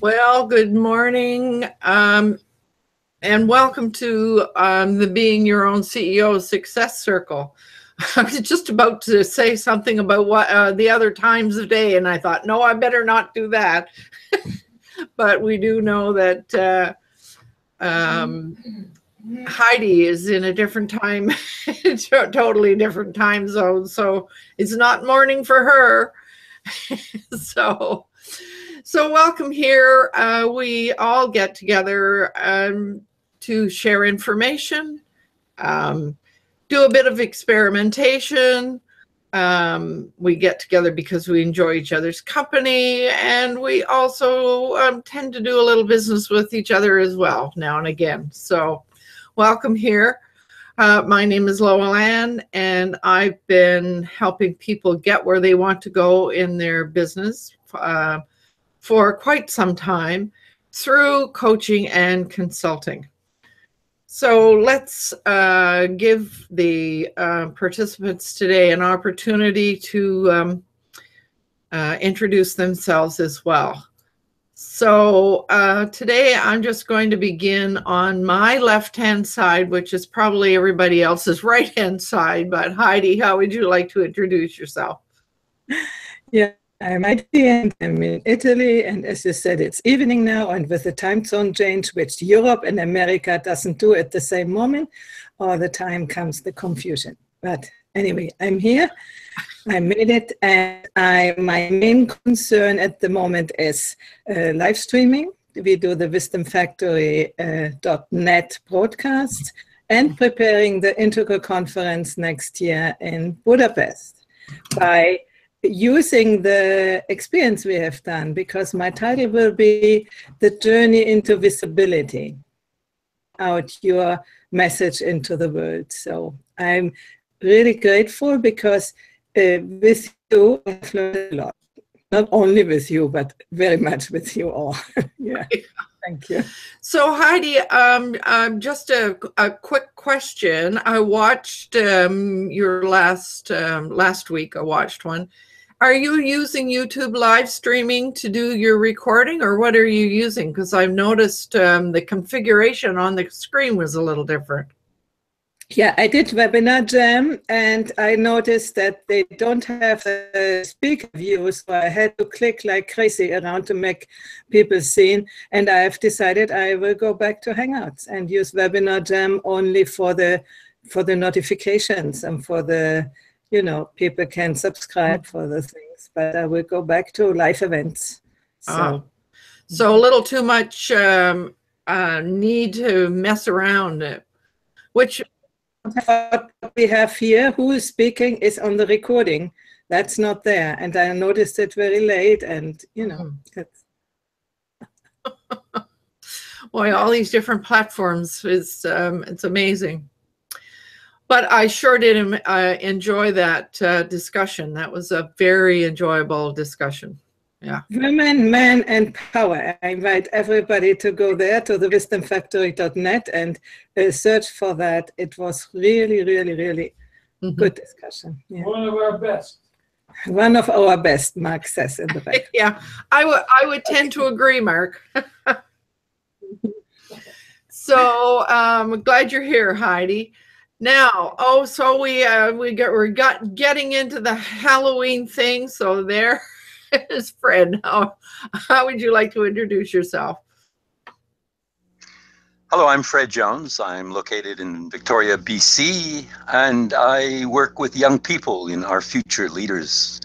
Well, good morning, and welcome to the Being Your Own CEO Success Circle. I was just about to say something about what the other times of day, and I thought, no, I better not do that. But we do know that Heidi is in a different time, totally different time zone, so it's not morning for her. So welcome here. We all get together to share information, do a bit of experimentation. We get together because we enjoy each other's company, and we also tend to do a little business with each other as well now and again. So welcome here. My name is Lowell Ann, and I've been helping people get where they want to go in their business for quite some time through coaching and consulting. So let's give the participants today an opportunity to introduce themselves as well. So today I'm just going to begin on my left-hand side, which is probably everybody else's right-hand side. But Heidi, how would you like to introduce yourself? Yeah. I'm Heidi, and I'm in Italy, and as you said, it's evening now, and with the time zone change, which Europe and America doesn't do at the same moment, all the time comes the confusion. But anyway, I'm here, I made it, and my main concern at the moment is live streaming. We do the wisdomfactory.net broadcast and preparing the Integral Conference next year in Budapest by using the experience we have done, because my title will be The Journey into Visibility, out your message into the world. So I'm really grateful because with you, I've learned a lot. Not only with you, but very much with you all. Yeah. Thank you. So Heidi, just a quick question. I watched your last week. I watched one. Are you using YouTube live streaming to do your recording, or what are you using? Because I've noticed the configuration on the screen was a little different. Yeah, I did Webinar Jam, and I noticed that they don't have the speaker view, so I had to click like crazy around to make people seen. And I have decided I will go back to Hangouts and use Webinar Jam only for the notifications and for the, you know, people can subscribe for the things, but I will go back to live events. So a little too much need to mess around, which what we have here, who is speaking is on the recording. That's not there. And I noticed it very late, and, you know, it's... Boy, all these different platforms is it's amazing. But I sure did enjoy that discussion. That was a very enjoyable discussion. Yeah. Women, men, and power. I invite everybody to go there to the wisdomfactory.net and search for that. It was really, really, really good discussion. Yeah. One of our best. One of our best, Mark says in the back. Yeah, I would tend to agree, Mark. So I'm glad you're here, Heidi. Now, so we're getting into the Halloween thing. So there, is Fred. How would you like to introduce yourself? Hello, I'm Fred Jones. I'm located in Victoria, BC, and I work with young people in our future leaders.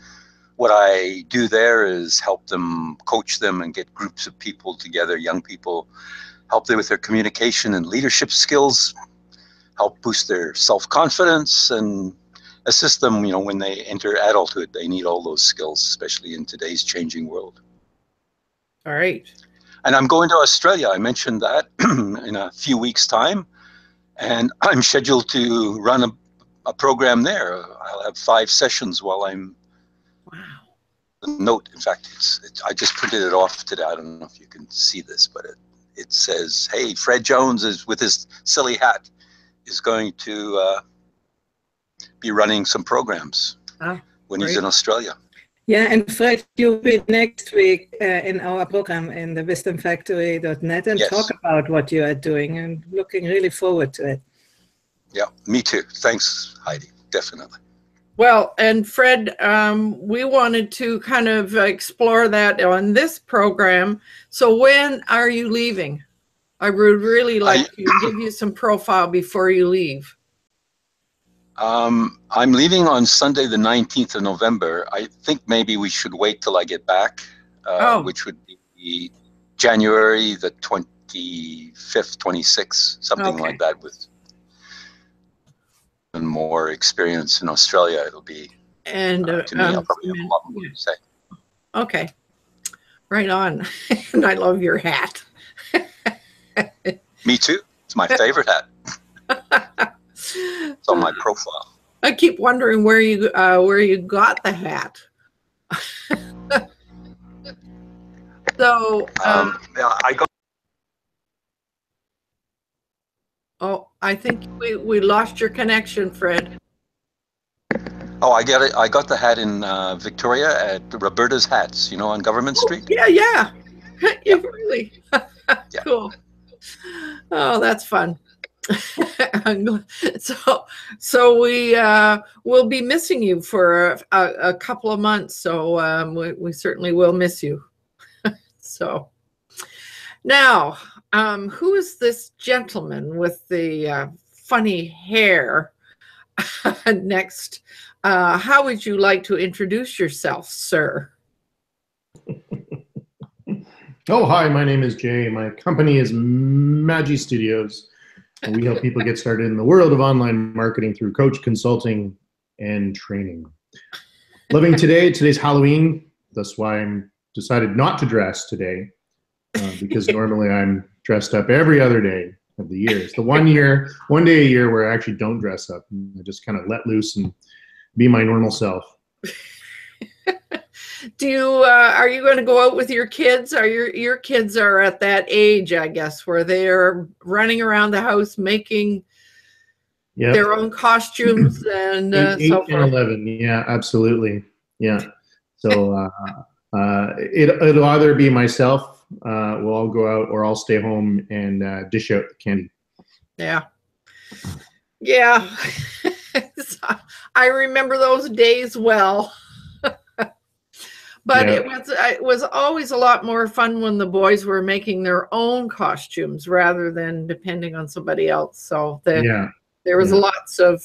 What I do there is help them, coach them, and get groups of people together, young people, help them with their communication and leadership skills, help boost their self-confidence, and assist them, when they enter adulthood. They need all those skills, especially in today's changing world. All right. And I'm going to Australia. I mentioned that in a few weeks' time. And I'm scheduled to run a program there. I'll have 5 sessions while I'm... Wow. The note, in fact, I just printed it off today. I don't know if you can see this, but it says, hey, Fred Jones is with his silly hat is going to be running some programs when he's in Australia. Yeah, and Fred, you'll be next week in our program in the wisdomfactory.net and talk about what you are doing, and looking really forward to it. Yeah, me too. Thanks, Heidi. Definitely. Well, and Fred, we wanted to kind of explore that on this program. So when are you leaving? I would really like to give you some profile before you leave. I'm leaving on Sunday, the 19th of November. I think maybe we should wait till I get back, which would be January the 25th, 26th, something like that, with more experience in Australia. It'll be, and to me, I'll probably have a lot more to say. Okay. Right on. And I love your hat. Me too. It's my favorite hat. It's on my profile. I keep wondering where you got the hat. So I got. Oh, I think we lost your connection, Fred. Oh, I get it. I got the hat in Victoria at Roberta's Hats, on Government Street. Yeah. Really? Cool. Oh, that's fun. So we will be missing you for a couple of months. So we certainly will miss you. So now, who is this gentleman with the funny hair next? How would you like to introduce yourself, sir? Oh, hi, my name is Jay. My company is Magi Studios. And we help people get started in the world of online marketing through coach, consulting, and training. Loving today. Today's Halloween. That's why I'm decided not to dress today, because normally I'm dressed up every other day of the year. It's the one day a year where I actually don't dress up. I just kind of let loose and be my normal self. Are you going to go out with your kids? Are your kids are at that age, I guess, where they're running around the house making their own costumes and 8 so forth? and 11. Yeah, absolutely. Yeah. So it'll either be myself. We'll all go out, or I'll stay home and dish out the candy. Yeah. I remember those days well. But it was always a lot more fun when the boys were making their own costumes rather than depending on somebody else. So there was lots of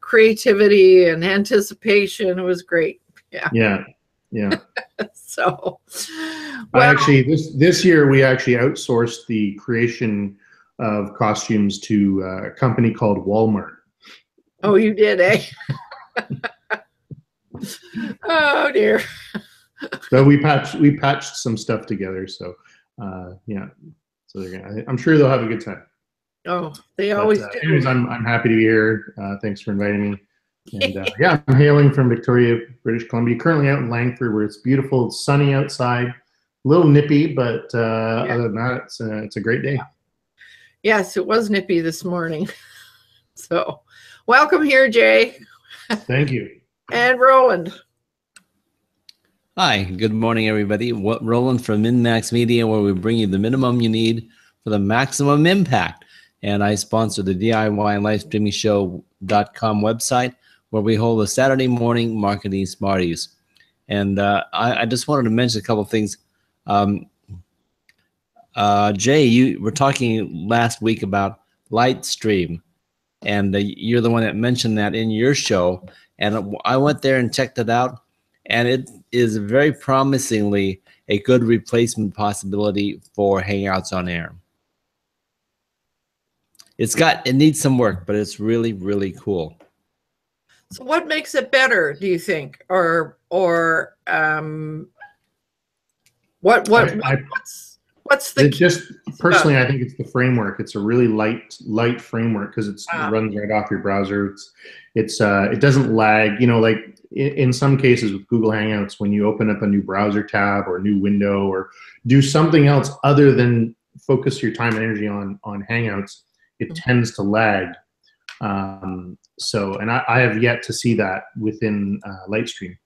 creativity and anticipation. It was great. Yeah. So, I actually this year we actually outsourced the creation of costumes to a company called Walmart. Oh, you did, eh? Oh dear. So we patched some stuff together. So so I'm sure they'll have a good time. Oh, they always do. Anyways, I'm happy to be here. Thanks for inviting me. And I'm hailing from Victoria, British Columbia. Currently out in Langford, where it's beautiful, it's sunny outside, a little nippy, but other than that, it's a great day. Yes, it was nippy this morning. So, welcome here, Jay. Thank you. And Roland. Hi, good morning, everybody. Roland from MinMax Media, where we bring you the minimum you need for the maximum impact. And I sponsor the DIYLivestreamingShow.com website, where we hold a Saturday morning marketing Smarties. And I just wanted to mention a couple of things. Jay, you were talking last week about Lightstream, and you're the one that mentioned that in your show. And I went there and checked it out, and it is very promisingly a good replacement possibility for Hangouts on Air. It needs some work, but it's really, really cool. So what makes it better, do you think? Or what's the just personally, I think it's the framework. It's a really light framework because it runs right off your browser. It doesn't lag. You know, like in some cases with Google Hangouts, when you open up a new browser tab or a new window or do something else other than focus your time and energy on Hangouts, it tends to lag. So, and I have yet to see that within Lightstream.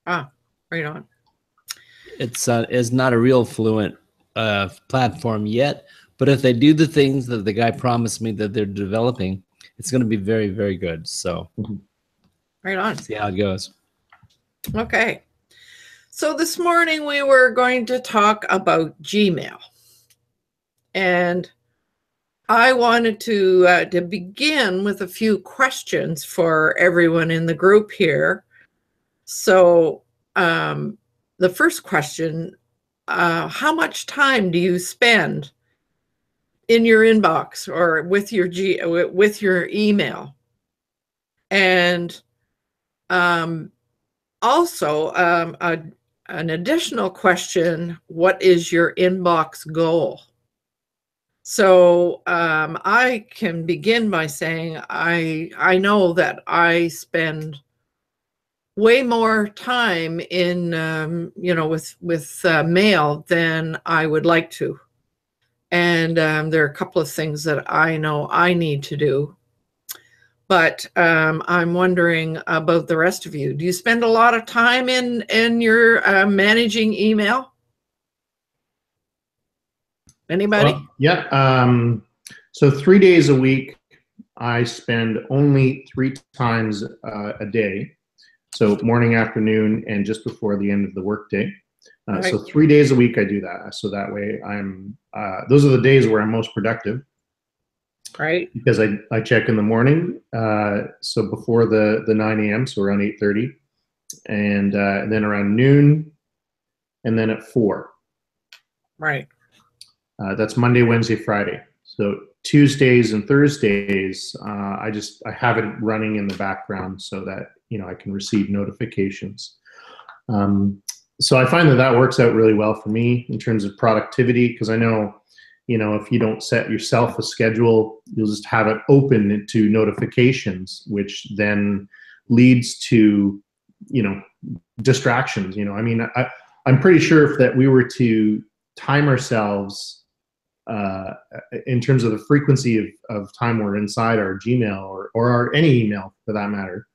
Ah, right on. It's not a real fluent platform yet, but if they do the things that the guy promised me that they're developing, it's going to be very, very good. So, right on. See how it goes. Okay. So this morning we were going to talk about Gmail, and I wanted to begin with a few questions for everyone in the group here. So the first question, how much time do you spend in your inbox or with your email? And also an additional question, what is your inbox goal? So I can begin by saying I know that I spend way more time in with mail than I would like to, and there are a couple of things that I know I need to do. But I'm wondering about the rest of you. Do you spend a lot of time in your managing email? Anybody? Yeah. So 3 days a week, I spend only 3 times a day. So morning, afternoon, and just before the end of the workday. Right. So 3 days a week I do that. So that way those are the days where I'm most productive. Right. Because I check in the morning, so before the 9 a.m., so around 8:30, and then around noon, and then at 4. Right. That's Monday, Wednesday, Friday. So Tuesdays and Thursdays, I have it running in the background so that I can receive notifications. So I find that works out really well for me in terms of productivity, because I know, if you don't set yourself a schedule, you'll just have it open to notifications, which then leads to, distractions. I mean, I'm pretty sure that we were to time ourselves in terms of the frequency of time we're inside our Gmail or any email for that matter,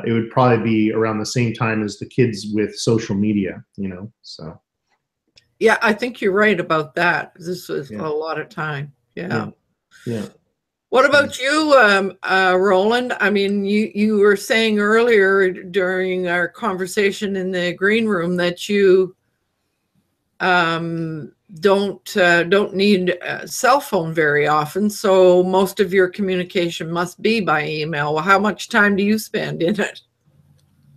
it would probably be around the same time as the kids with social media, so. Yeah, I think you're right about that. This was a lot of time. Yeah. What about you, Roland? I mean, you were saying earlier during our conversation in the green room that you don't need a cell phone very often, so most of your communication must be by email. Well, how much time do you spend in it?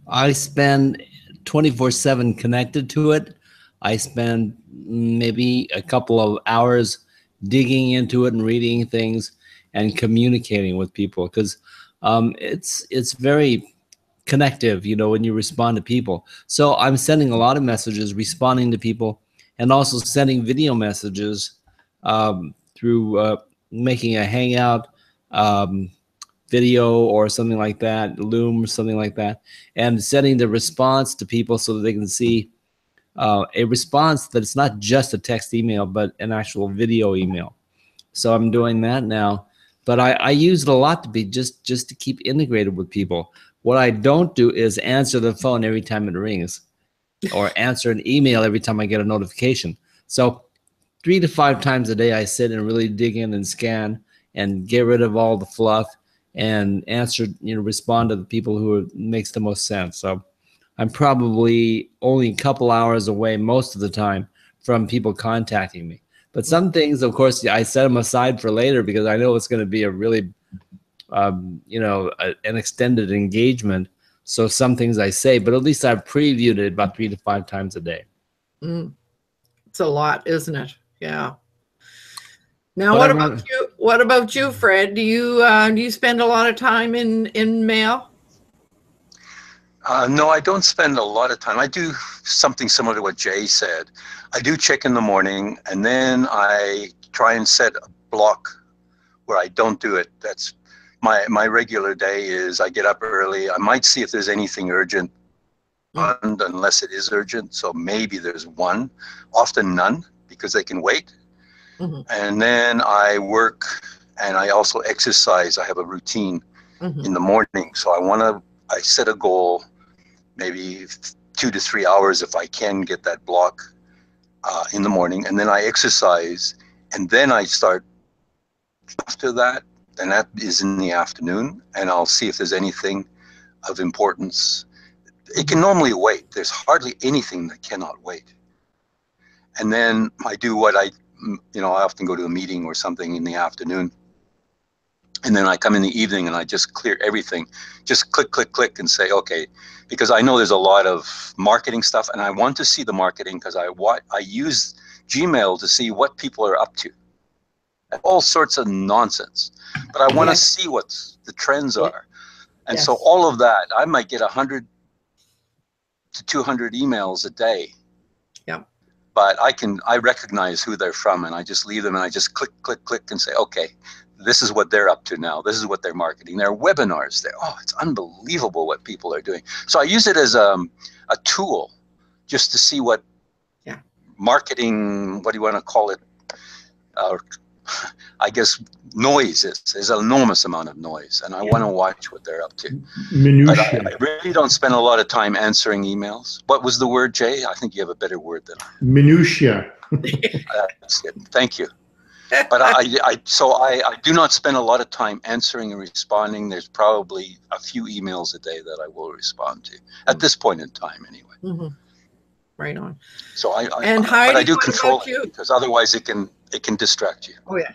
I spend 24/7 connected to it. I spend maybe a couple of hours digging into it and reading things and communicating with people, because it's very connective, when you respond to people. So I'm sending a lot of messages, responding to people, and also sending video messages through making a Hangout video or something like that, Loom or something like that, and sending the response to people so that they can see a response that it's not just a text email, but an actual video email. So I'm doing that now, but I use it a lot to be just to keep integrated with people. What I don't do is answer the phone every time it rings or answer an email every time I get a notification. So 3 to 5 times a day, I sit and really dig in and scan and get rid of all the fluff and answer, respond to the people who makes the most sense. So I'm probably only a couple hours away most of the time from people contacting me. But some things, of course, I set them aside for later because I know it's going to be a really, you know, an extended engagement. So some things I say, but at least I've previewed it about 3 to 5 times a day. It's a lot, isn't it? Yeah. Now, what about you? What about you, Fred? Do you spend a lot of time in mail? No, I don't spend a lot of time. I do something similar to what Jay said. I do check in the morning, and then I try and set a block where I don't do it. That's my regular day is I get up early. I might see if there's anything urgent, unless it is urgent. So maybe there's one, often none, because they can wait. And then I work, and I also exercise. I have a routine in the morning. So I set a goal, maybe 2 to 3 hours if I can get that block in the morning, and then I exercise, and then I start after that, and that is in the afternoon, and I'll see if there's anything of importance. It can normally wait. There's hardly anything that cannot wait. And then I do what I often go to a meeting or something in the afternoon, and then I come in the evening and I just clear everything, just click, and say, okay, because I know there's a lot of marketing stuff, and I want to see the marketing because I use Gmail to see what people are up to, all sorts of nonsense. But I want to see what the trends are, and so all of that, I might get 100 to 200 emails a day. Yeah. But I recognize who they're from, and I just leave them, and I just click, and say, okay, this is what they're up to now. This is what they're marketing. There are webinars there. Oh, it's unbelievable what people are doing. So I use it as a tool just to see what marketing, what do you want to call it? I guess noise is. There's an enormous amount of noise, and I want to watch what they're up to. Minutia. But I really don't spend a lot of time answering emails. What was the word, Jay? I think you have a better word than I. Minutia. That's it. Thank you. But I do not spend a lot of time answering and responding. There's probably a few emails a day that I will respond to at this point in time, anyway. Right on. So Heidi, but I do what control about you? it, because otherwise it can distract you. Oh yeah.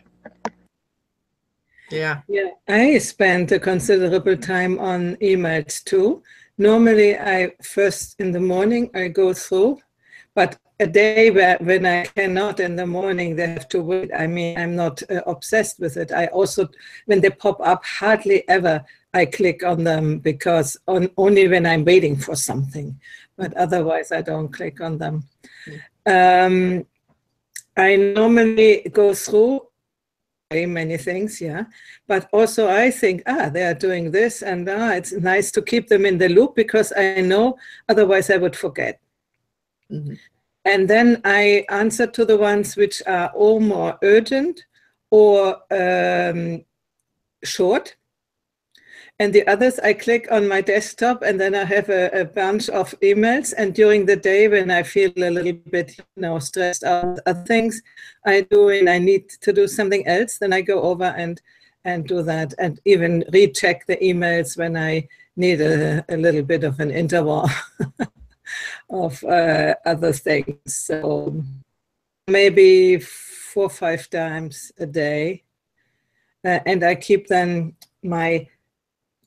Yeah, I spend a considerable time on emails too. Normally, first in the morning I go through, but a day when I cannot in the morning, they have to wait. I mean, I'm not obsessed with it. I also, when they pop up, hardly ever I click on them, because only when I'm waiting for something, but otherwise I don't click on them. I normally go through many things, but also I think, they are doing this, and it's nice to keep them in the loop, because I know otherwise I would forget. And then I answer to the ones which are all more urgent or short. And the others I click on my desktop, and then I have a bunch of emails. And during the day, when I feel a little bit stressed out with other things I do, and I need to do something else, then I go over and do that, and even recheck the emails when I need a little bit of an interval of other things. So maybe 4 or 5 times a day. And I keep then my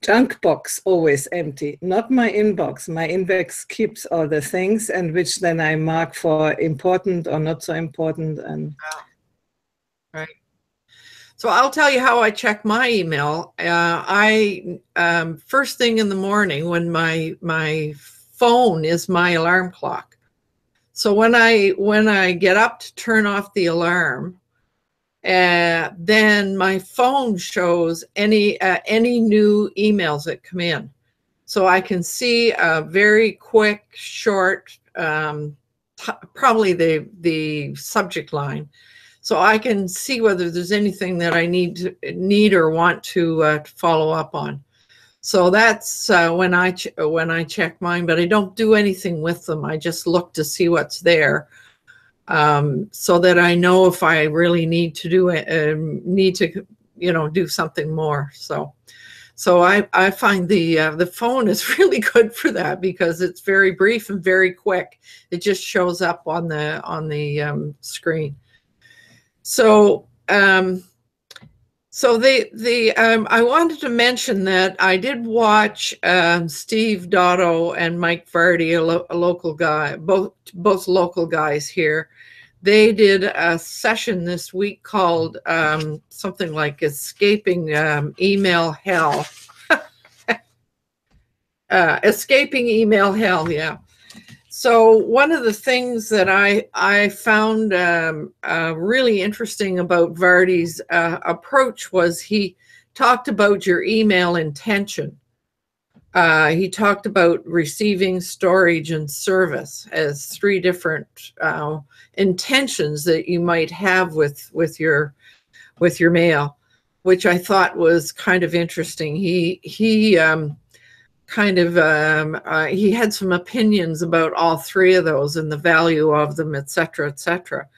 junk box always empty, not my inbox. My inbox keeps all the things, and which then I mark for important or not so important. And right. So I'll tell you how I check my email. I first thing in the morning, when my phone is my alarm clock. So when I get up to turn off the alarm, then my phone shows any new emails that come in. So I can see a very quick, short, probably the subject line. So I can see whether there's anything that I need or want to follow up on. So that's when I check mine, but I don't do anything with them. I just look to see what's there, so that I know if I really need to do something more. So So I find the phone is really good for that because it's very brief and very quick. It just shows up on the screen. So I wanted to mention that I did watch Steve Dotto and Mike Vardy, a local guy, both local guys here. They did a session this week called something like Escaping Email Hell. Escaping Email Hell, yeah. So one of the things that I found really interesting about Vardy's approach was he talked about your email intention. He talked about receiving, storage, and service as three different intentions that you might have with your mail, which I thought was kind of interesting. He had some opinions about all three of those and the value of them, et cetera, et cetera.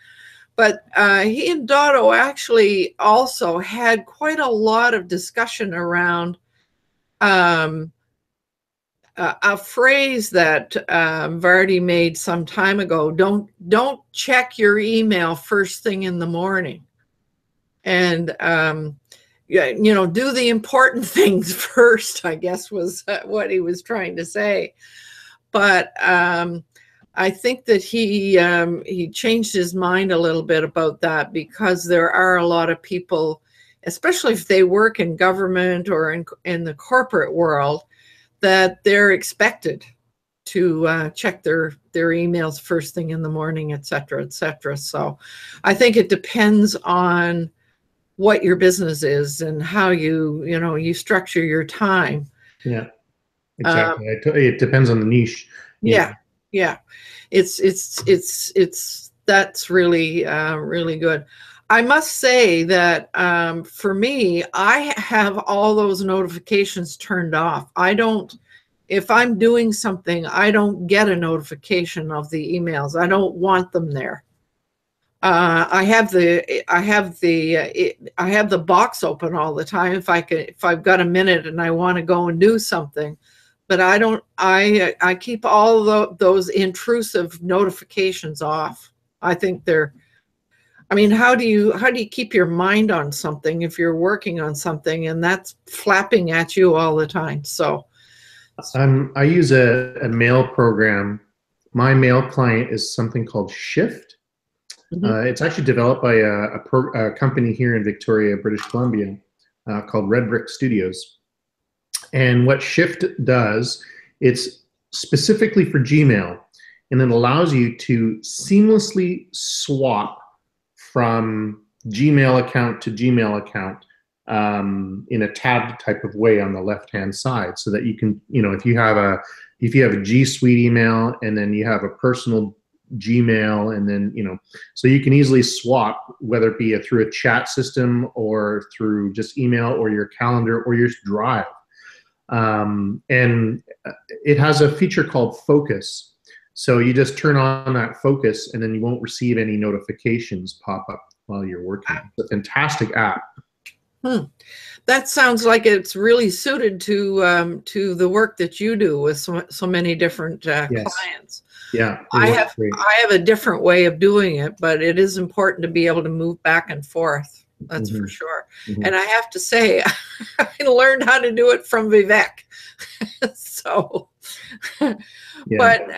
But he and Dotto actually also had quite a lot of discussion around a phrase that Vardy made some time ago: don't check your email first thing in the morning, and do the important things first, I guess was what he was trying to say. But I think that he changed his mind a little bit about that, because there are a lot of people, especially if they work in government or in the corporate world, that they're expected to check their emails first thing in the morning, et cetera, et cetera. So I think it depends on what your business is and how you structure your time. Yeah, exactly. It depends on the niche. Yeah. It's that's really really good. I must say that for me, I have all those notifications turned off. If I'm doing something, I don't get a notification of the emails. I don't want them there. I have the box open all the time if I've got a minute and I want to go and do something, but I keep all those intrusive notifications off. I think how do you keep your mind on something if you're working on something and that's flapping at you all the time? So I use a mail program. My mail client is something called Shift. It's actually developed by a company here in Victoria, British Columbia, called Red Brick Studios. And what Shift does, it's specifically for Gmail, and it allows you to seamlessly swap from Gmail account to Gmail account in a tabbed type of way on the left-hand side, so that you can, if you have a G Suite email and then you have a personal Gmail, and then so you can easily swap, whether it be through a chat system or through just email or your calendar or your Drive. And it has a feature called Focus, so you just turn on that focus and then you won't receive any notifications pop up while you're working. It's a fantastic app. That sounds like it's really suited to the work that you do with so many different clients. Yeah, I have a different way of doing it, but it is important to be able to move back and forth. That's for sure. And I have to say, I learned how to do it from Vivek. So, but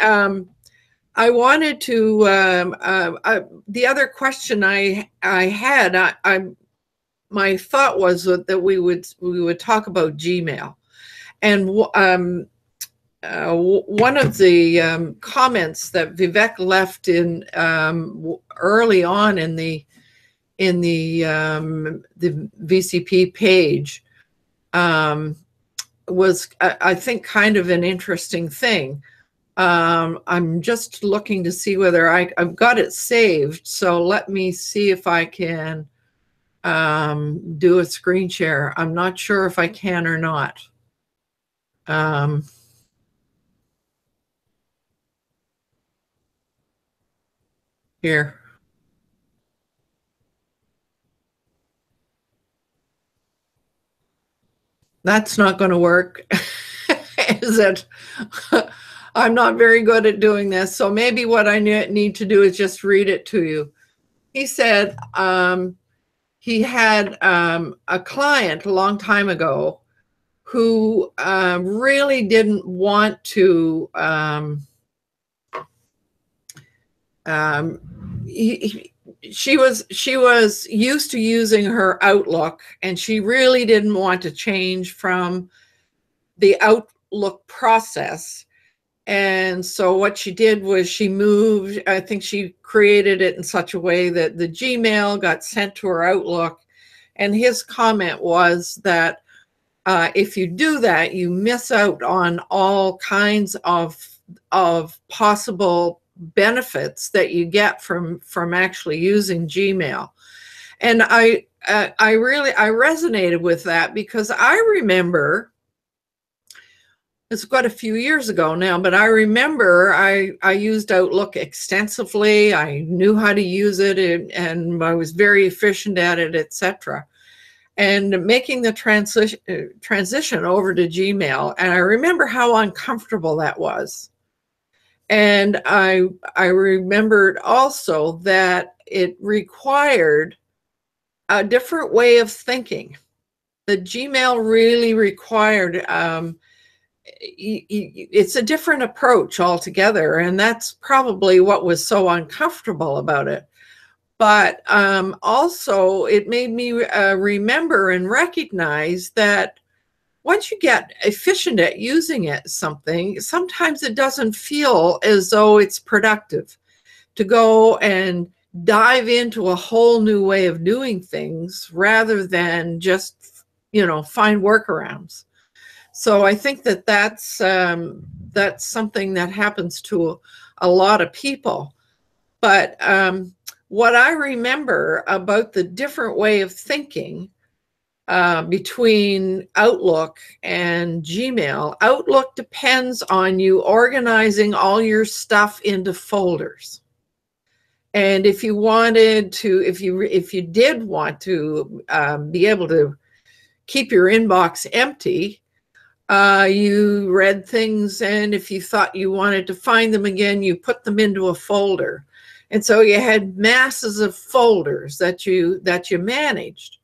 I wanted to. The other question I had, my thought was that we would talk about Gmail, and one of the comments that Vivek left in early on in the VCP page was, I think, kind of an interesting thing. I'm just looking to see whether I've got it saved. So let me see if I can do a screen share. I'm not sure if I can or not. Here. That's not going to work, is it? I'm not very good at doing this, so maybe what I need to do is just read it to you. He said he had a client a long time ago who really didn't want to she was used to using her Outlook, and she really didn't want to change from the Outlook process. And so what she did was she moved, I think she created it in such a way that the Gmail got sent to her Outlook. And his comment was that if you do that, you miss out on all kinds of possible benefits that you get from actually using Gmail. And I resonated with that, because I remember, it's quite a few years ago now, but I remember I used Outlook extensively. I knew how to use it, and I was very efficient at it, etc. And making the transition over to Gmail, and I remember how uncomfortable that was. And I remembered also that it required a different way of thinking. The Gmail really required it's a different approach altogether, and that's probably what was so uncomfortable about it. But also it made me remember and recognize that once you get efficient at using sometimes it doesn't feel as though it's productive to go and dive into a whole new way of doing things, rather than just, find workarounds. So I think that that's something that happens to a lot of people. But what I remember about the different way of thinking between Outlook and Gmail, Outlook depends on you organizing all your stuff into folders. And if you wanted to, if you did want to be able to keep your inbox empty, you read things, and if you thought you wanted to find them again, you put them into a folder. And so you had masses of folders that you managed.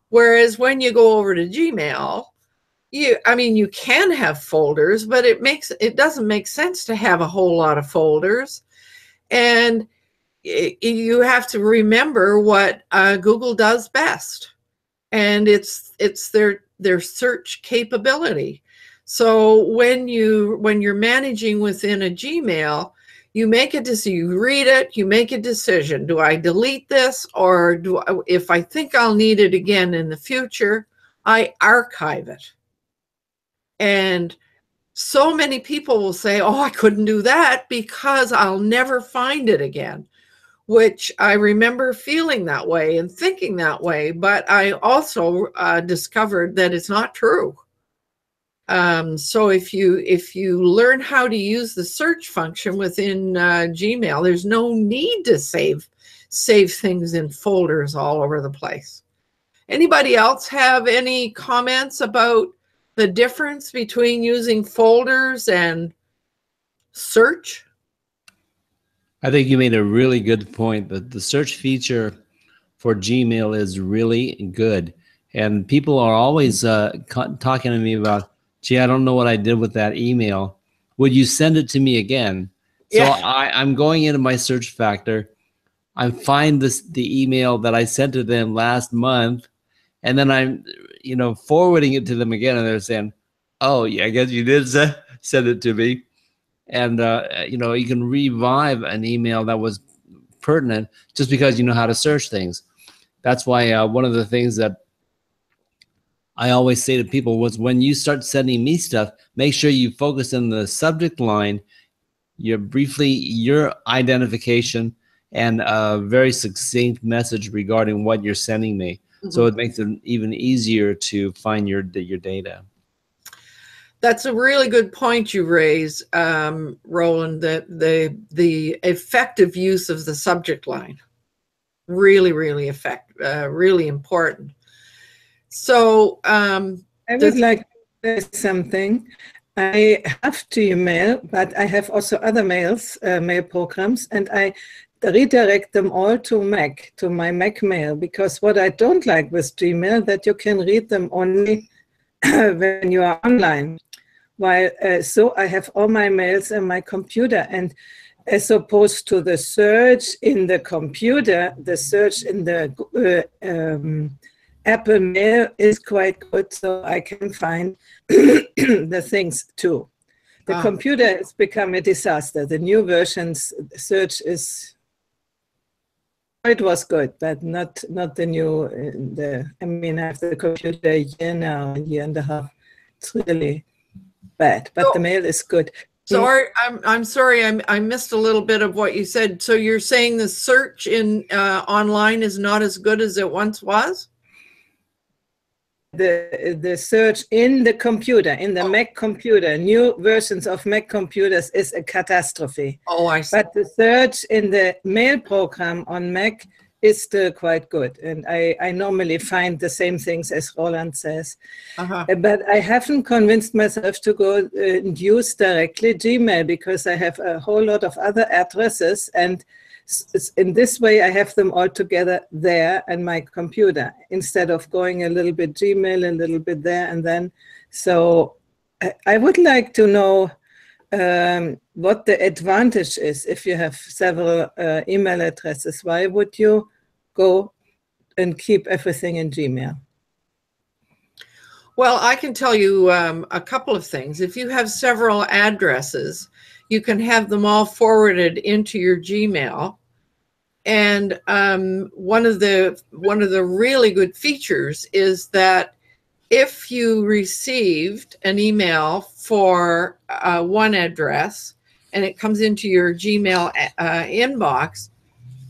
Whereas when you go over to Gmail, you can have folders, but it doesn't make sense to have a whole lot of folders. And you have to remember what Google does best, and it's their search capability. So when you're managing within a Gmail, you read it, you make a decision. Do I delete this, or if I think I'll need it again in the future, I archive it. And so many people will say, oh, I couldn't do that because I'll never find it again, which I remember feeling that way and thinking that way. But I also discovered that it's not true. So if you learn how to use the search function within Gmail, there's no need to save things in folders all over the place. Anybody else have any comments about the difference between using folders and search? I think you made a really good point that the search feature for Gmail is really good. And people are always talking to me about, gee, I don't know what I did with that email. Would you send it to me again? Yeah. So I'm going into my search factor. I find the email that I sent to them last month, and then I'm forwarding it to them again, and they're saying, oh, yeah, I guess you did send it to me. And you can revive an email that was pertinent just because you know how to search things. That's why one of the things that I always say to people was, when you start sending me stuff, make sure you focus on the subject line, your identification, and a very succinct message regarding what you're sending me. Mm-hmm. So it makes it even easier to find your data. That's a really good point you raise, Roland, that the effective use of the subject line, really, really important. So I would like to say something. I have Gmail, but I have also other mail programs, and I redirect them all to Mac, to my Mac mail, because what I don't like with Gmail, that you can read them only when you are online. While so I have all my mails on my computer, and as opposed to the search in the computer, the search in the Apple Mail is quite good, so I can find the things too. The computer has become a disaster. The new versions search is, it was good, but not the new. I mean, I have the computer a year now, a year and a half. It's really bad, but the mail is good. So I'm sorry, I missed a little bit of what you said. So you're saying the search in online is not as good as it once was? The search in the computer, in the Mac computer, new versions of Mac computers is a catastrophe. Oh, I see. But the search in the mail program on Mac is still quite good. And I normally find the same things as Roland says. But I haven't convinced myself to go and use directly Gmail, because I have a whole lot of other addresses, and in this way I have them all together there on my computer, instead of going a little bit Gmail, a little bit there and then. So I would like to know what the advantage is if you have several email addresses. Why would you go and keep everything in Gmail? Well, I can tell you a couple of things. If you have several addresses, you can have them all forwarded into your Gmail. And one of the really good features is that if you received an email for one address and it comes into your Gmail inbox,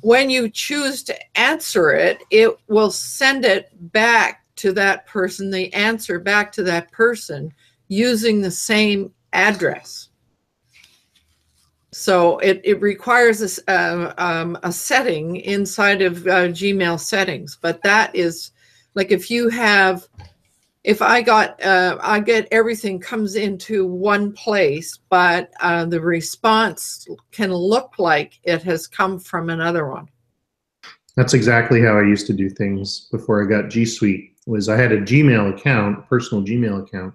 when you choose to answer it, it will send it back to that person, the answer back to that person, using the same address. So it requires a setting inside of Gmail settings, but that is like if I get everything comes into one place, but the response can look like it has come from another one. That's exactly how I used to do things before I got G Suite. Was I had a Gmail account, personal Gmail account,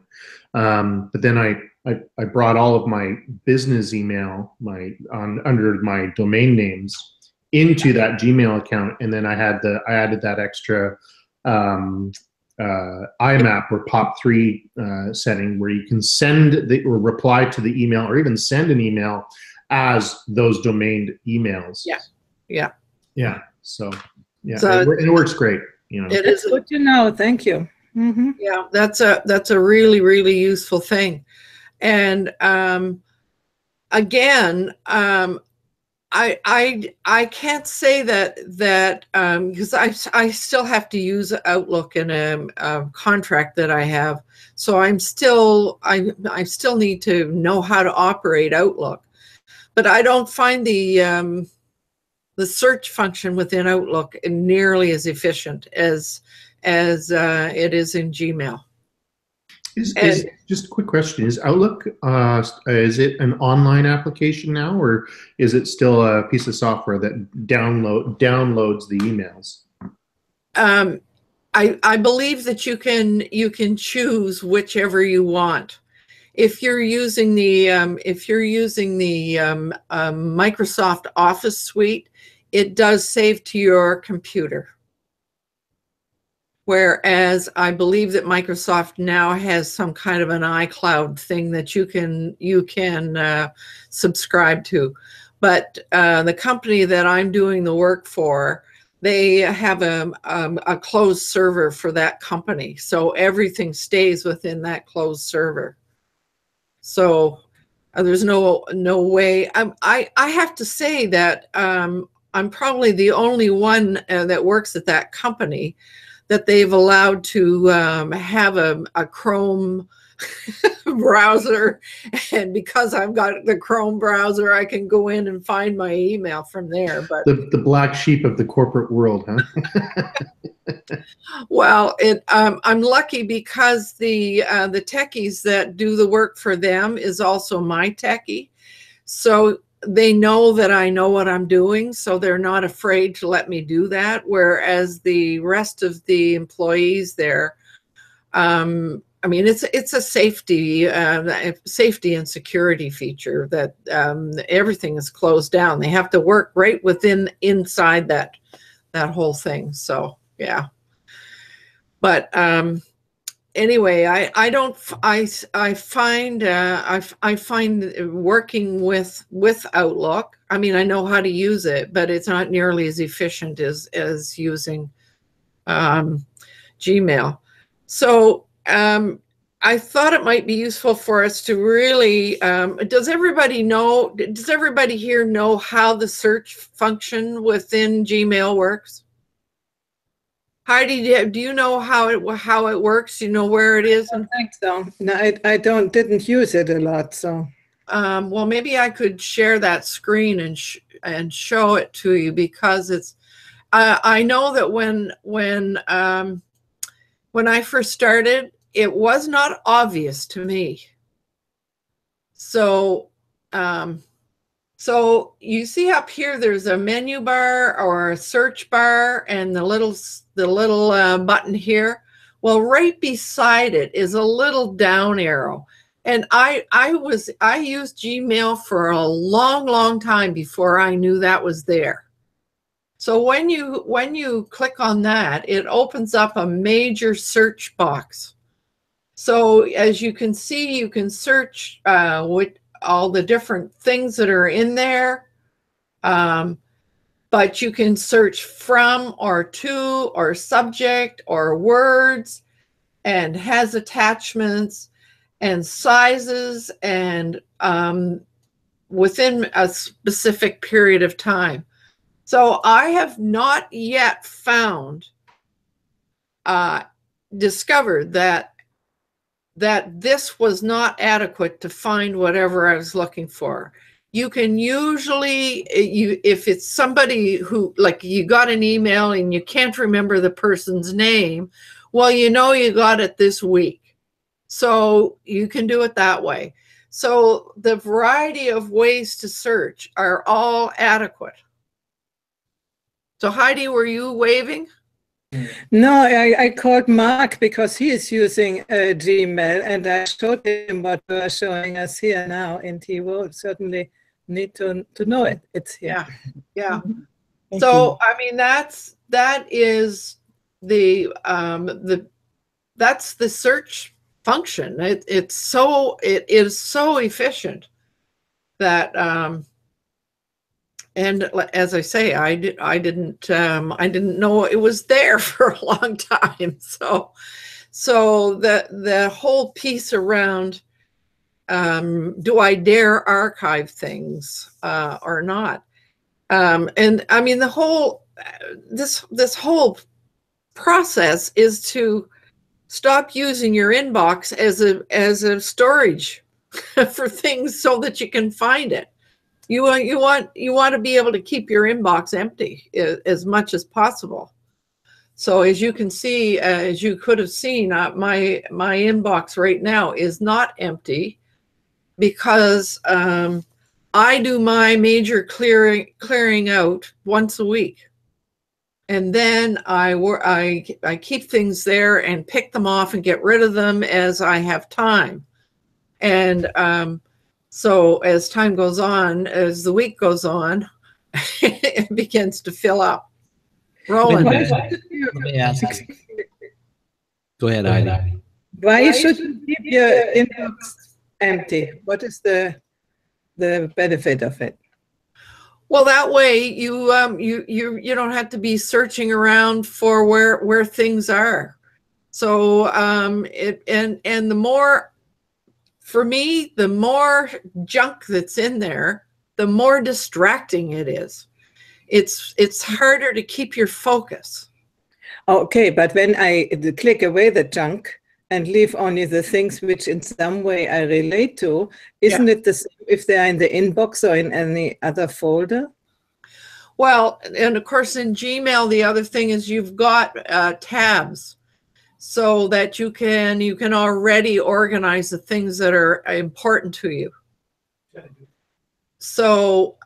but then I brought all of my business email, under my domain names, into that Gmail account, and then I added that extra IMAP or POP3 setting where you can send or reply to the email, or even send an email as those domained emails. Yeah. So it works great. You know, it is good to know. Thank you. Mm-hmm. Yeah, that's a really, really useful thing. And again, I can't say that because I still have to use Outlook in a contract that I have, so I still need to know how to operate Outlook, but I don't find the search function within Outlook nearly as efficient as it is in Gmail. Just a quick question: is Outlook is it an online application now, or is it still a piece of software that downloads the emails? I believe that you can choose whichever you want. If you're using the Microsoft Office suite, it does save to your computer. Whereas I believe that Microsoft now has some kind of an iCloud thing that you can subscribe to. But the company that I'm doing the work for, they have a closed server for that company. So everything stays within that closed server. So there's no way. I have to say that I'm probably the only one that works at that company that they've allowed to have a Chrome browser, and because I've got the Chrome browser, I can go in and find my email from there. But the black sheep of the corporate world, huh? Well, I'm lucky because the techies that do the work for them is also my techie. So they know that I know what I'm doing, so they're not afraid to let me do that. Whereas the rest of the employees there, I mean, it's a safety and security feature that everything is closed down. They have to work right inside that whole thing. So yeah. But anyway, I find working with Outlook. I mean, I know how to use it, but it's not nearly as efficient as using Gmail. So I thought it might be useful for us to really. Does everybody here know how the search function within Gmail works? Heidi, do you know how it works? Do you know where it is? I don't think so. No, I didn't use it a lot. So, well, maybe I could share that screen and show it to you, because it's. I know that when I first started, it was not obvious to me. So. So you see up here, there's a menu bar or a search bar and the little button here. Well, right beside it is a little down arrow. And I used Gmail for a long time before I knew that was there. So when you click on that, it opens up a major search box. So as you can see, you can search with all the different things that are in there. But you can search from or to or subject or words, and has attachments and sizes, and within a specific period of time. So I have not yet discovered that this was not adequate to find whatever I was looking for. You can usually, if it's somebody who, like, you got an email and you can't remember the person's name, well, you know you got it this week. So you can do it that way. So the variety of ways to search are all adequate. So Heidi, were you waving? No, I called Mark because he is using Gmail, and I showed him what you are showing us here now, and he will certainly need to know it. It's here. Yeah. So I mean, that is the that's the search function. It is so efficient that and as I say, I didn't know it was there for a long time. So the whole piece around do I dare archive things or not? And I mean, the whole this whole process is to stop using your inbox as a storage for things so that you can find it. You want to be able to keep your inbox empty as much as possible. So as you can see, as you could have seen, my inbox right now is not empty, because I do my major clearing out once a week, and then I keep things there and pick them off and get rid of them as I have time. And so as time goes on, as the week goes on, it begins to fill up. Roland. Let me ask. Go ahead, Heidi. Why should you keep your inbox empty? What is the benefit of it? Well, that way you don't have to be searching around for where things are. So and the more, for me, the more junk that's in there, the more distracting it is. It's harder to keep your focus. Okay, but when I click away the junk and leave only the things which in some way I relate to, isn't it the same if they are in the inbox or in any other folder? Well, and of course in Gmail, the other thing is you've got tabs so that you can already organize the things that are important to you. So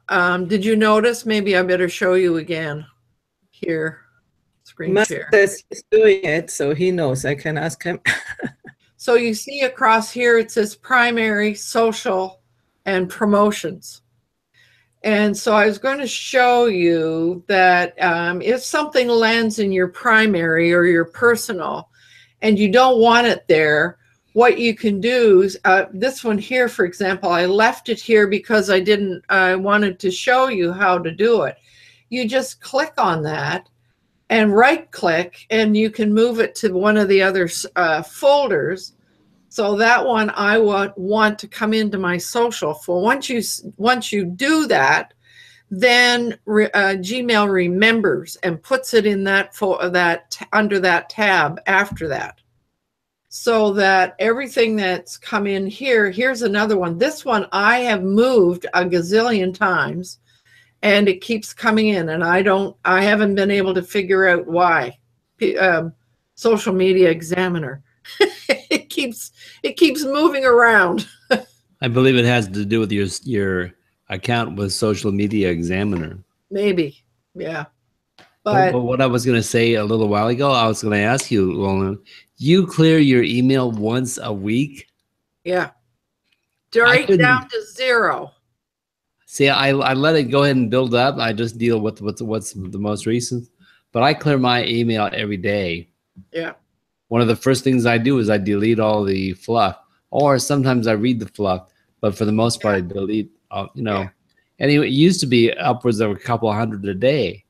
did you notice? Maybe I better show you again here. Screen share. He's doing it, so he knows. I can ask him. So you see across here, it says primary, social, and promotions. And so I was going to show you that if something lands in your primary or your personal and you don't want it there, what you can do is this one here, for example, I left it here because I wanted to show you how to do it. You just click on that and right click and you can move it to one of the other folders. So that one I want to come into my social. For once you do that, then Gmail remembers and puts it in that under that tab after that. So that everything that's come in here, here's another one. This one I have moved a gazillion times and it keeps coming in and I haven't been able to figure out why. Social Media Examiner. it keeps moving around. I believe it has to do with your account with Social Media Examiner. Maybe, yeah. But what I was going to say a little while ago, I was going to ask you, Roland, you clear your email once a week? Yeah. Right down to 0. See, I let it go ahead and build up. I just deal with what's the most recent. But I clear my email every day. Yeah. One of the first things I do is I delete all the fluff. Or sometimes I read the fluff. But for the most part, I delete, Anyway, it used to be upwards of a couple hundred a day.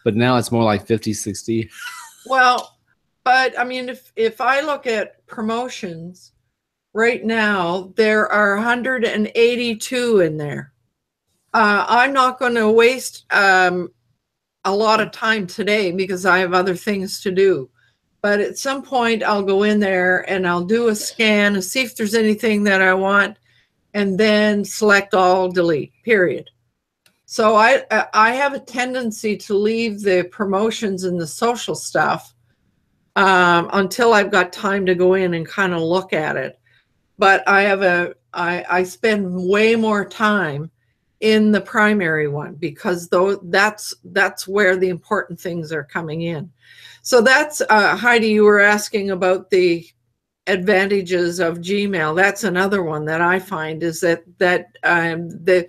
But now it's more like 50, 60. Well, but I mean, if I look at promotions right now, there are 182 in there. I'm not going to waste a lot of time today because I have other things to do. But at some point, I'll go in there and I'll do a scan and see if there's anything that I want, and then select all, delete, period. So I have a tendency to leave the promotions and the social stuff until I've got time to go in and kind of look at it. But I spend way more time in the primary one because that's where the important things are coming in. So that's Heidi, you were asking about the advantages of Gmail. That's another one that I find is that the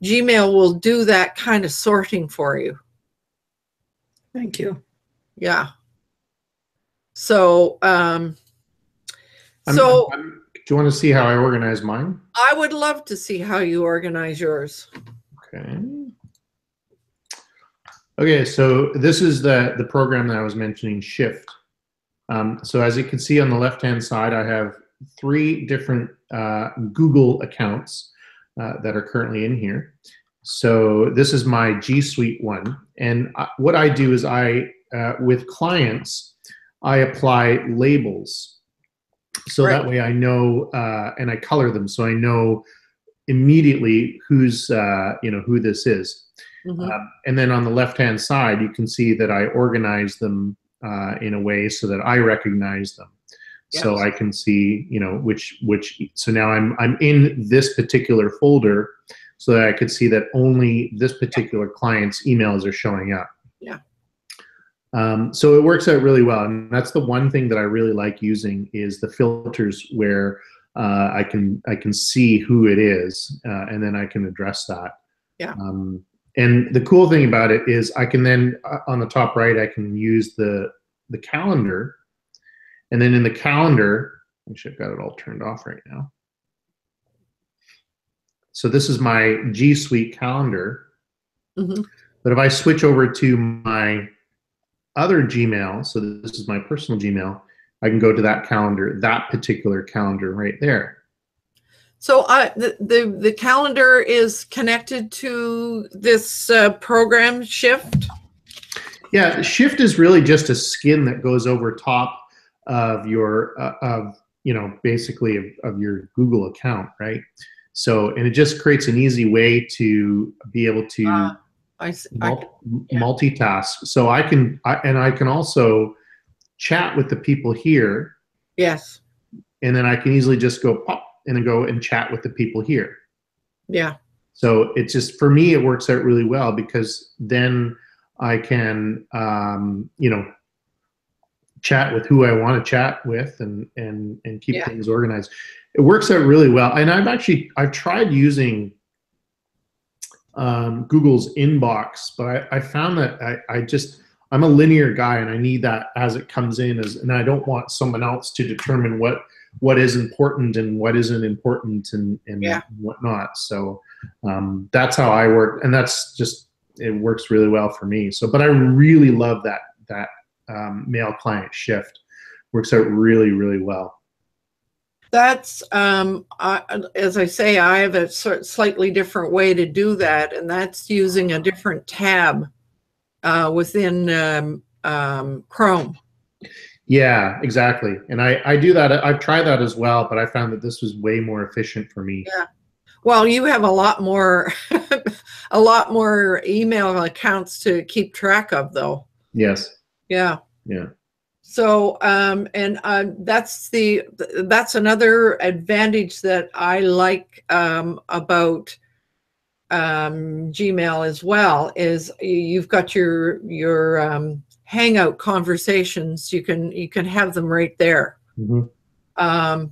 Gmail will do that kind of sorting for you. Thank you. Yeah. So, do you want to see how I organize mine? I would love to see how you organize yours. Okay. Okay, so this is the program that I was mentioning, Shift. So as you can see on the left-hand side, I have 3 different Google accounts that are currently in here. So this is my G Suite one. And what I do is with clients, I apply labels. So that way I know, and I color them. So I know immediately who this is. Mm-hmm. And then on the left-hand side, you can see that I organize them in a way so that I recognize them. Yes. So I can see, so now I'm in this particular folder so that I could see that only this particular client's emails are showing up. Yeah. So it works out really well. And that's the one thing that I really like using is the filters where I can see who it is and then I can address that. Yeah. And the cool thing about it is I can then, on the top right, I can use the calendar. And then in the calendar, actually I've got it all turned off right now. So this is my G Suite calendar. Mm-hmm. But if I switch over to my other Gmail, so this is my personal Gmail, I can go to that calendar, that particular calendar right there. So the calendar is connected to this program Shift? Yeah, Shift is really just a skin that goes over top of your, basically of your Google account, right? So, and it just creates an easy way to be able to multitask. So I can also chat with the people here. Yes. And then I can easily just go pop and go and chat with the people here. Yeah. So it's just, for me, it works out really well, because then I can, chat with who I want to chat with and keep things organized. It works out really well. And I've tried using Google's inbox, but I found that I'm a linear guy, and I need that as it comes in, and I don't want someone else to determine what is important and what isn't important and whatnot. So that's how I work, and it works really well for me. So, but I really love that mail client shift. Works out really, really well. That's, as I say, I have a slightly different way to do that, and that's using a different tab within Chrome. Yeah, exactly. And I do that. I've tried that as well, but I found that this was way more efficient for me. Yeah. Well, you have a lot more, a lot more email accounts to keep track of, though. Yes. Yeah. Yeah. So, that's another advantage that I like about Gmail as well, is you've got your Hangout conversations. You can have them right there. Mm-hmm.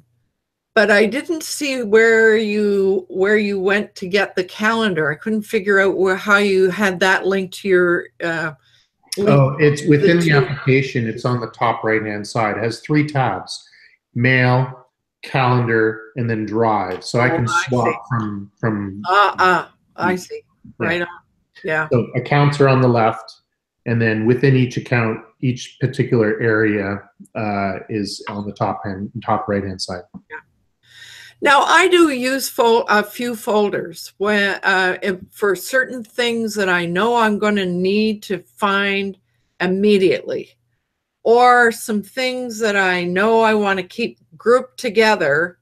But I didn't see where you went to get the calendar. I couldn't figure out how you had that linked to your. It's within the application. It's on the top right-hand side. It has 3 tabs: Mail, Calendar, and then Drive. So I can swap from. I see. Right on. Yeah. So accounts are on the left, and then within each account, each particular area is on the top right-hand side. Yeah. Now, I do use a few folders for certain things that I know I'm going to need to find immediately, or some things that I know I want to keep grouped together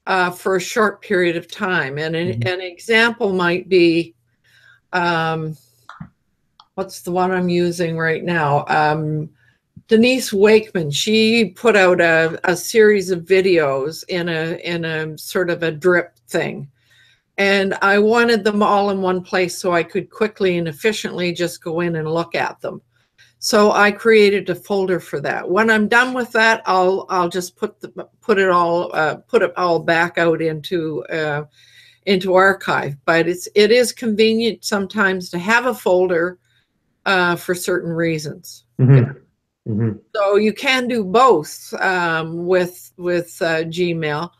for a short period of time. And an example might be, what's the one I'm using right now? Denise Wakeman, she put out a series of videos in a sort of a drip thing. And I wanted them all in one place so I could quickly and efficiently just go in and look at them. So I created a folder for that. When I'm done with that, I'll just put it all back out into archive. But it is convenient sometimes to have a folder for certain reasons. Mm-hmm. Mm-hmm. So you can do both with Gmail,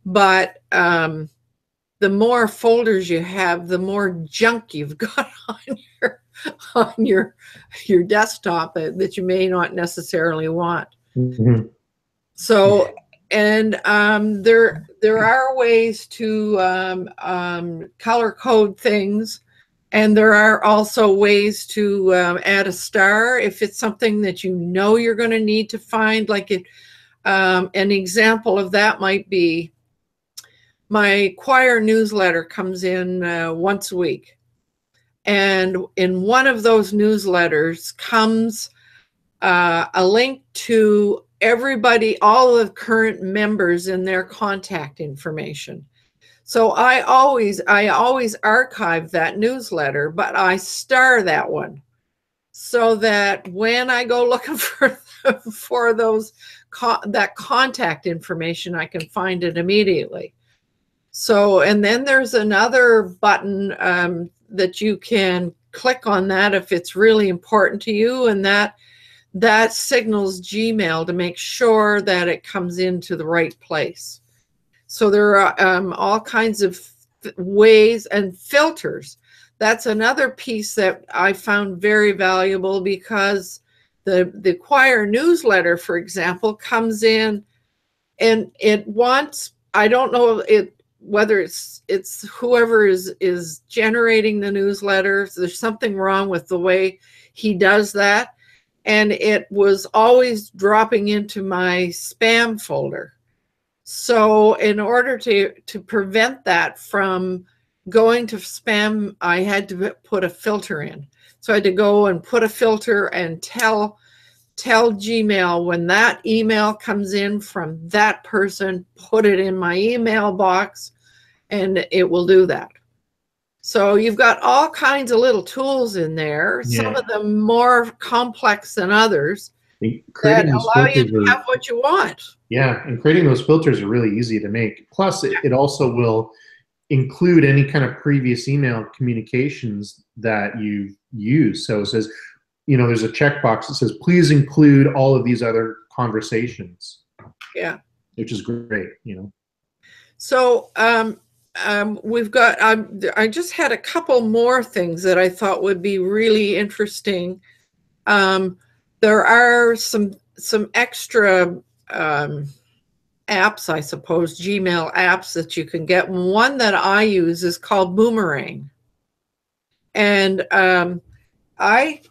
but the more folders you have, the more junk you've got on your desktop that you may not necessarily want. Mm-hmm. So, and there are ways to color code things. And there are also ways to add a star if it's something that you know you're going to need to find. Like an example of that might be my choir newsletter comes in once a week. And in one of those newsletters comes a link to everybody, all the current members and their contact information. So I always archive that newsletter, but I star that one so that when I go looking for that contact information, I can find it immediately. So, and then there's another button that you can click on that if it's really important to you, and that signals Gmail to make sure that it comes into the right place. So there are all kinds of ways and filters. That's another piece that I found very valuable, because the choir newsletter, for example, comes in and it wants, I don't know whether it's whoever is generating the newsletter. So there's something wrong with the way he does that. And it was always dropping into my spam folder. So in order to prevent that from going to spam, I had to put a filter in. So I had to go and put a filter and tell Gmail when that email comes in from that person, put it in my email box, and it will do that. So you've got all kinds of little tools in there, some of them more complex than others, that allow you to have what you want. Yeah, and creating those filters are really easy to make. Plus, it also will include any kind of previous email communications that you've used. So it says, you know, there's a checkbox that says, please include all of these other conversations. Yeah. Which is great, you know. So we've got, I just had a couple more things that I thought would be really interesting. There are some extra apps, I suppose, Gmail apps that you can get. One that I use is called Boomerang. And I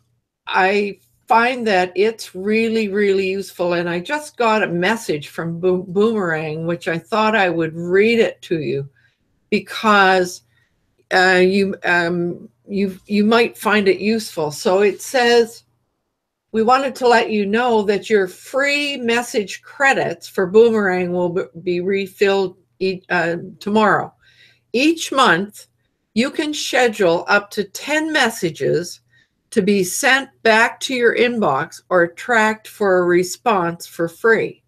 find that it's really, really useful. And I just got a message from Boomerang, which I thought I would read it to you, because you might find it useful. So it says, we wanted to let you know that your free message credits for Boomerang will be refilled tomorrow. Each month, you can schedule up to 10 messages to be sent back to your inbox or tracked for a response for free.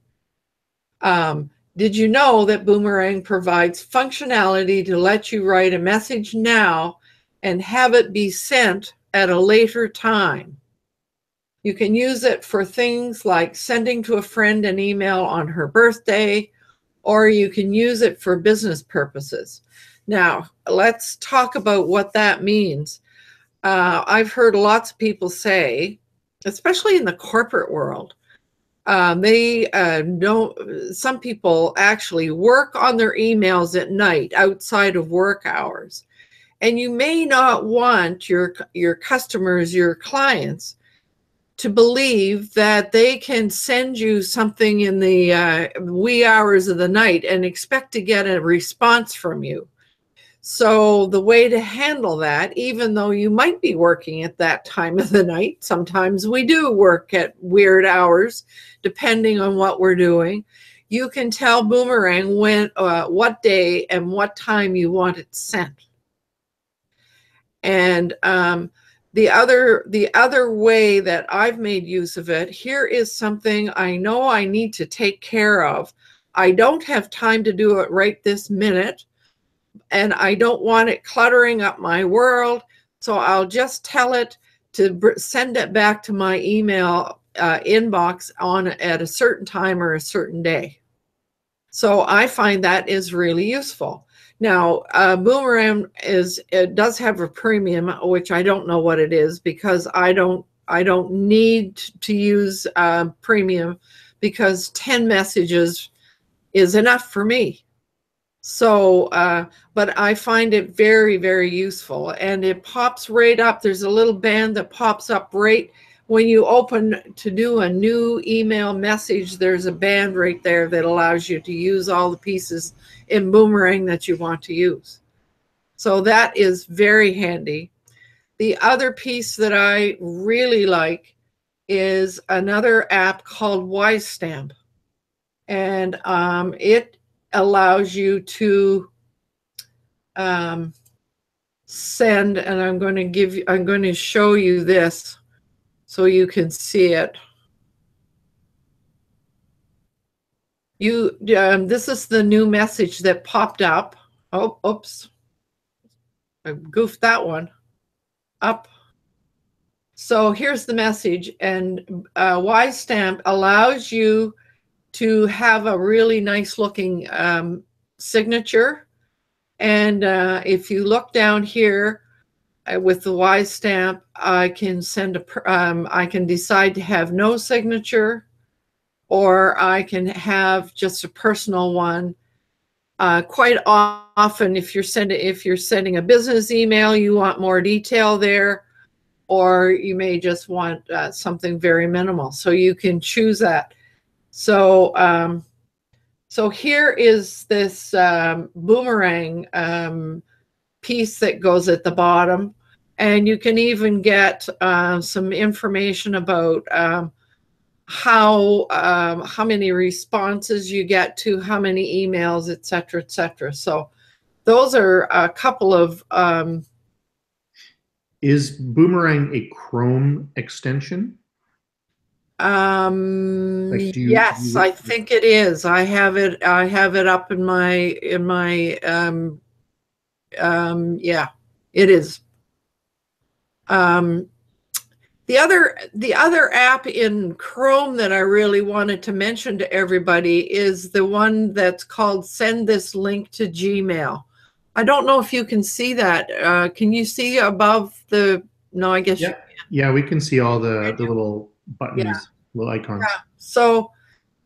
Did you know that Boomerang provides functionality to let you write a message now and have it be sent at a later time? You can use it for things like sending to a friend an email on her birthday, or you can use it for business purposes. Now, let's talk about what that means. I've heard lots of people say, especially in the corporate world, some people actually work on their emails at night outside of work hours. And you may not want your customers, your clients, to believe that they can send you something in the wee hours of the night and expect to get a response from you. So the way to handle that, even though you might be working at that time of the night, sometimes we do work at weird hours, depending on what we're doing, you can tell Boomerang when, what day and what time you want it sent. And the other way that I've made use of it, here is something I know I need to take care of. I don't have time to do it right this minute, and I don't want it cluttering up my world, so I'll just tell it to send it back to my email inbox at a certain time or a certain day. So I find that is really useful. Now, Boomerang does have a premium, which I don't know what it is, because I don't need to use premium, because 10 messages is enough for me. So, but I find it very, very useful, and it pops right up. There's a little band that pops up right when you open to do a new email message. There's a band right there that allows you to use all the pieces in Boomerang that you want to use. So that is very handy. The other piece that I really like is another app called WiseStamp, and it allows you to send, and I'm going to show you this so you can see it. This is the new message that popped up. Oh, oops. I goofed that one up. So here's the message, and WiseStamp allows you to have a really nice looking signature. And if you look down here with the WiseStamp, I can I can decide to have no signature, or I can have just a personal one. Quite often, if you're sending a business email, you want more detail there, or you may just want something very minimal. So you can choose that. So so here is this Boomerang piece that goes at the bottom. And you can even get some information about how many responses you get to, how many emails, et cetera, et cetera. So those are a couple of... Is Boomerang a Chrome extension? Like, yes, I think it is. I have it up in my yeah, it is. The other app in Chrome that I really wanted to mention to everybody is the one that's called Send This Link to Gmail. I don't know if you can see that. Can you see above the, no, I guess. Yeah, yeah, we can see all the little buttons, yeah. little icons. Yeah. So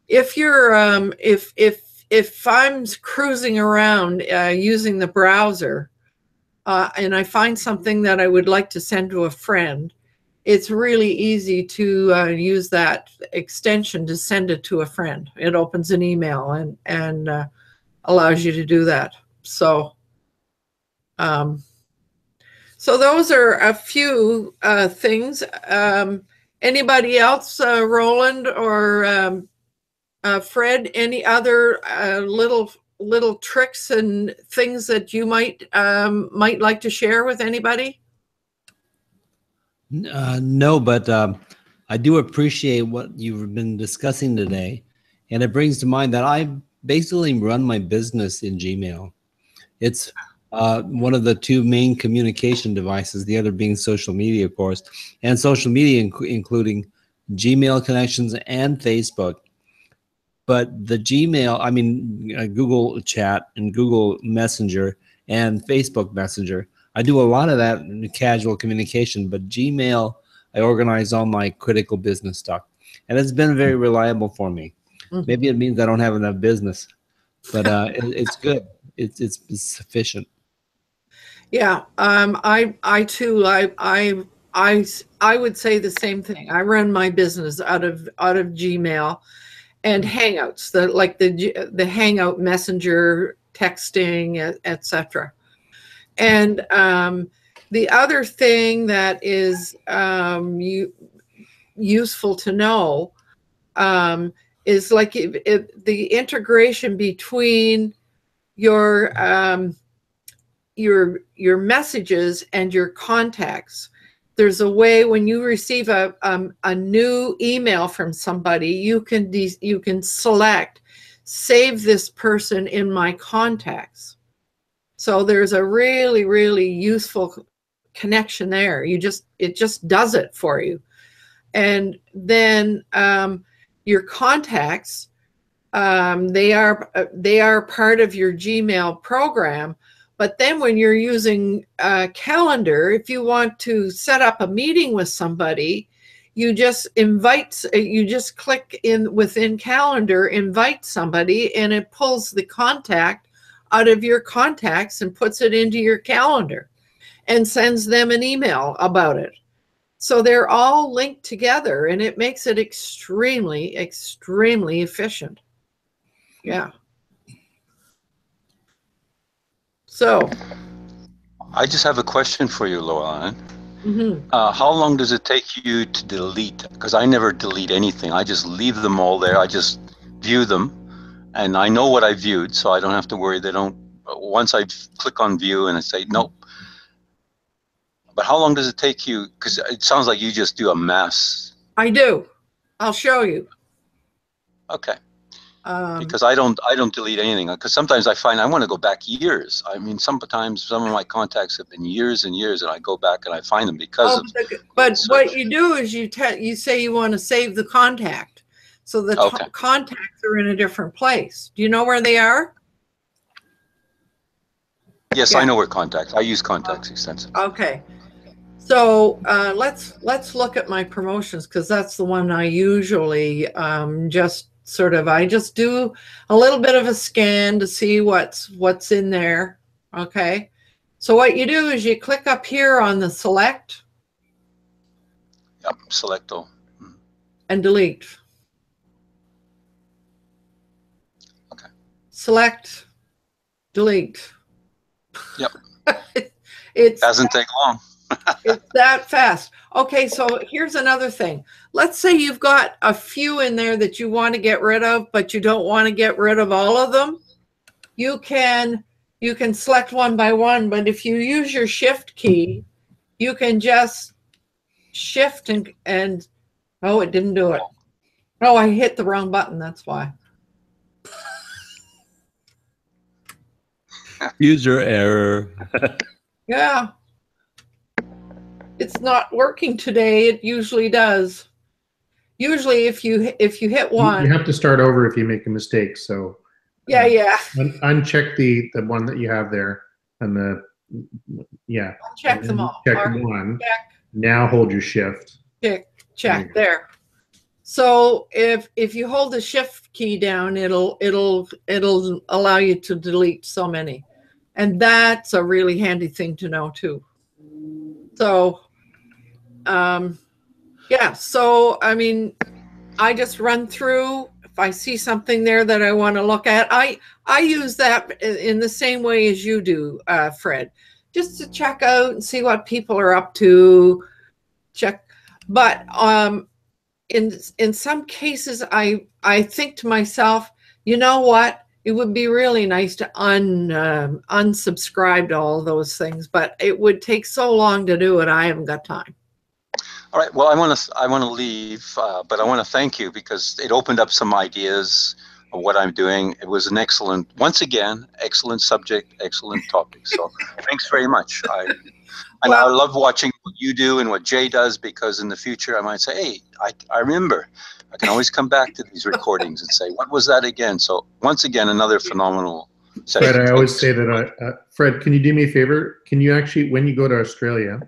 if you're, if I'm cruising around using the browser and I find something that I would like to send to a friend, it's really easy to use that extension to send it to a friend. It opens an email and allows you to do that. So, so those are a few things. Anybody else, Roland or Fred, any other little tricks and things that you might like to share with anybody? No, but I do appreciate what you've been discussing today. And it brings to mind that I basically run my business in Gmail. It's one of the two main communication devices, the other being social media, of course, and social media including Gmail connections and Facebook. But the Gmail, I mean, Google Chat and Google Messenger and Facebook Messenger, I do a lot of that in casual communication, but Gmail, I organize all my critical business stuff. And it's been very reliable for me. Mm-hmm. Maybe it means I don't have enough business, but it's good. It's sufficient. Yeah, I too, I would say the same thing. I run my business out of Gmail and Hangouts, the Hangout Messenger, texting, etc. And the other thing that is useful to know is like the integration between your messages and your contacts. There's a way when you receive a new email from somebody, you can select save this person in my contacts. So there's a really, really useful connection there. It just does it for you. And then your contacts, they are part of your Gmail program. But then when you're using Calendar, if you want to set up a meeting with somebody, you just click in within Calendar, invite somebody, and it pulls the contact out of your contacts and puts it into your calendar and sends them an email about it. So they're all linked together, and it makes it extremely, extremely efficient. Yeah. So I just have a question for you, Laurent. Mm-hmm. How long does it take you to delete? Because I never delete anything. I just leave them all there. I just view them, and I know what I viewed, so I don't have to worry. They don't. Once I click on view and I say nope. But how long does it take you? Because it sounds like you just do a mass. I do. I'll show you. Okay. Because I don't delete anything, because sometimes I find I want to go back years. I mean, sometimes some of my contacts have been years and years, and I go back and I find them because of. But what you do is you say you want to save the contact, so the contacts are in a different place. Do you know where they are? Yes, yeah. I know where contacts. I use contacts extensively. Okay. So let's look at my promotions, because that's the one I usually I just do a little bit of a scan to see what's in there. Okay. So what you do is you click up here on the select. Yep, select all. And delete. Okay. Select, delete. Yep. It's Doesn't take long. it's that fast. Okay, so here's another thing. Let's say you've got a few in there that you want to get rid of, but you don't want to get rid of all of them. You can select one by one, but if you use your shift key, you can just shift and oh, it didn't do it. Oh, I hit the wrong button, that's why. User error. Yeah. It's not working today. It usually does. Usually if you hit one. You have to start over if you make a mistake. So yeah. Uncheck the one that you have there and Check them all. Check Right. one. Check. Now hold your shift. Check there. So if you hold the shift key down, it'll allow you to delete so many. And that's a really handy thing to know too. So yeah, so I mean, I just run through. If I see something there that I want to look at, I use that in the same way as you do, Fred, just to check out and see what people are up to. Check, but in some cases, I think to myself, you know what? It would be really nice to unsubscribe to all those things, but it would take so long to do it. I haven't got time. All right. Well, I want to leave, but I want to thank you because it opened up some ideas of what I'm doing. It was an excellent, once again, excellent subject, excellent topic. So thanks very much. I love watching what you do and what Jay does, because in the future I might say, hey, I remember. I can always come back to these recordings and say, what was that again? So once again, another phenomenal session. Fred, I always say that, Fred, can you do me a favor? Can you actually, when you go to Australia,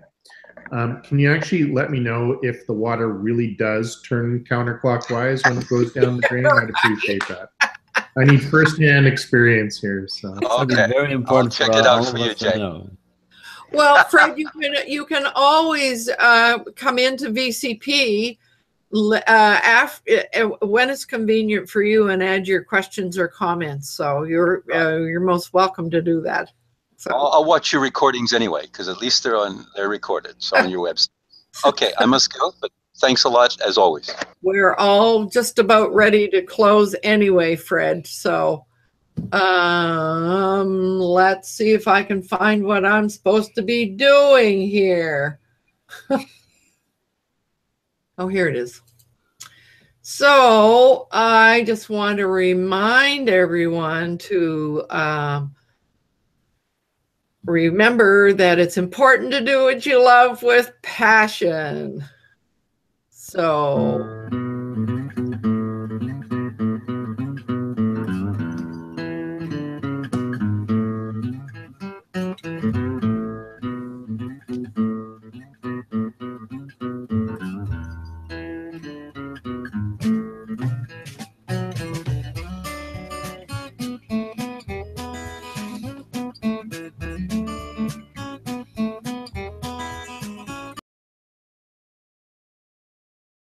can you actually let me know if the water really does turn counterclockwise when it goes down the drain? I'd appreciate that. I need firsthand experience here. So okay, very important. I'll check it out for you, Jay. Well, Fred, you can always come into VCP when it's convenient for you and add your questions or comments. So you're most welcome to do that. So I'll watch your recordings anyway, because at least they're recorded. So on your website. Okay, I must go, but thanks a lot as always. We're all just about ready to close anyway, Fred. So let's see if I can find what I'm supposed to be doing here. Oh, here it is. So I just want to remind everyone to remember that it's important to do what you love with passion. So